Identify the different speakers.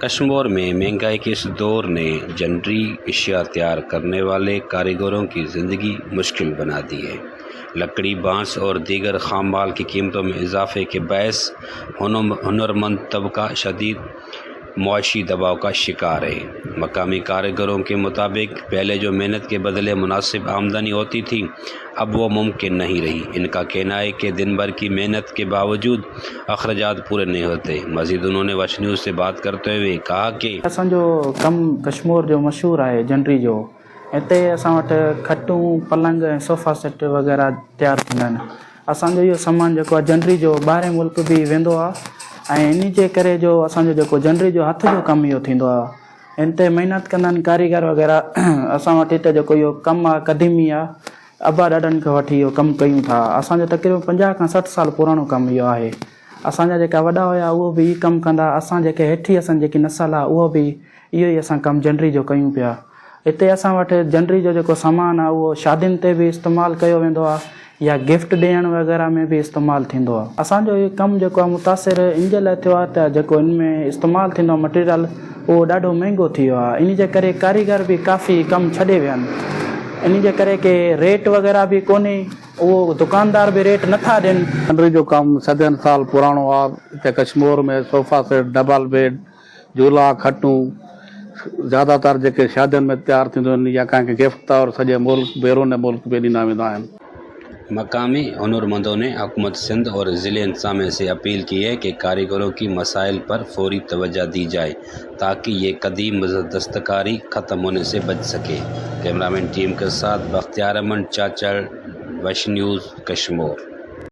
Speaker 1: कश्मीर में महंगाई के इस दौर ने जनरी अशिया तैयार करने वाले कारीगरों की ज़िंदगी मुश्किल बना दी है। लकड़ी, बांस और दीगर खाम माल की कीमतों में इजाफे के बायस हुनरमंद तबका शदीद मुआशी दबाव का शिकार है। मकामी कारीगरों के मुताबिक पहले जो मेहनत के बदले मुनासिब आमदनी होती थी, अब वो मुमकिन नहीं रही। इनका कहना है कि दिन भर की मेहनत के बावजूद अखराजात पूरे नहीं होते। मज़ीद उन्होंने वश न्यूज़ से बात करते हुए कहा कि
Speaker 2: असांजो कम कश्मीर जो मशहूर है जनरी जो, हिते असां वटि खटूं, पलंग ऐं सोफ़ा सेट वग़ैरह तैयार थींदा आहिनि। असांजो इहो सामान जेको आहे जनरी जो ॿाहिरि मुल्क बि वेंदो आहे ऐं इन जे करे जो असांजो जेको जनरी जो हथ जो कमु इहो थींदो आहे। इन ते महिनत कंदा आहिनि कारीगर वग़ैरह। असां वटि हिते जेको इहो कमु आहे क़दीमी आहे, अबा ॾाॾनि खां वठी इहो कमु कयूं था। असांजो तक़रीबन 50 खां 60 साल पुराणो कमु इहो आहे। असांजा जेका वॾा हुआ उहो बि ई कमु कंदा। असां जेके हेठि असां जेकी नसल आहे उहो बि इहो ई असां कमु जनरी जो कयूं पिया। हिते असां वटि जनरी जो जेको सामान आहे उहो शादियुनि ते बि इस्तेमालु कयो वेंदो आहे या गिफ्ट ॾियण वग़ैरह में बि इस्तेमालु थींदो आहे। असांजो इहो कमु जेको आहे मुतासिर इन जे लाइ थियो आहे त जेको इन में इस्तेमालु थींदो आहे मटीरियल उहो ॾाढो महांगो थी वियो आहे। इन जे करे कारीगर बि काफ़ी कमु छॾे विया आहिनि। इन जे करे के रेट वग़ैरह बि कोन्हे, उहो दुकानदार बि रेट नथा ॾियनि।
Speaker 3: जनरी जो कमु सदियनि साल पुराणो आहे। हिते कश्मीर में सोफ़ा सेट, डबल बेड, झूला, खटूं ज़्यादातर जेके शादियुनि में तैयार थींदियूं आहिनि या कंहिंखे गिफ्ट तौरु सॼे मुल्क बैरून मुल्क में ॾिना वेंदा आहिनि।
Speaker 1: मकामी हुनरमंदों ने हुकूमत सिंध और ज़िले इंतज़ामिया से अपील की है कि कारीगरों की मसाइल पर फौरी तवज्जो दी जाए ताकि ये कदीम दस्तकारी ख़त्म होने से बच सके। कैमरामैन टीम के साथ बख्तियार अमन चाचड़, वश न्यूज़, कश्मीर।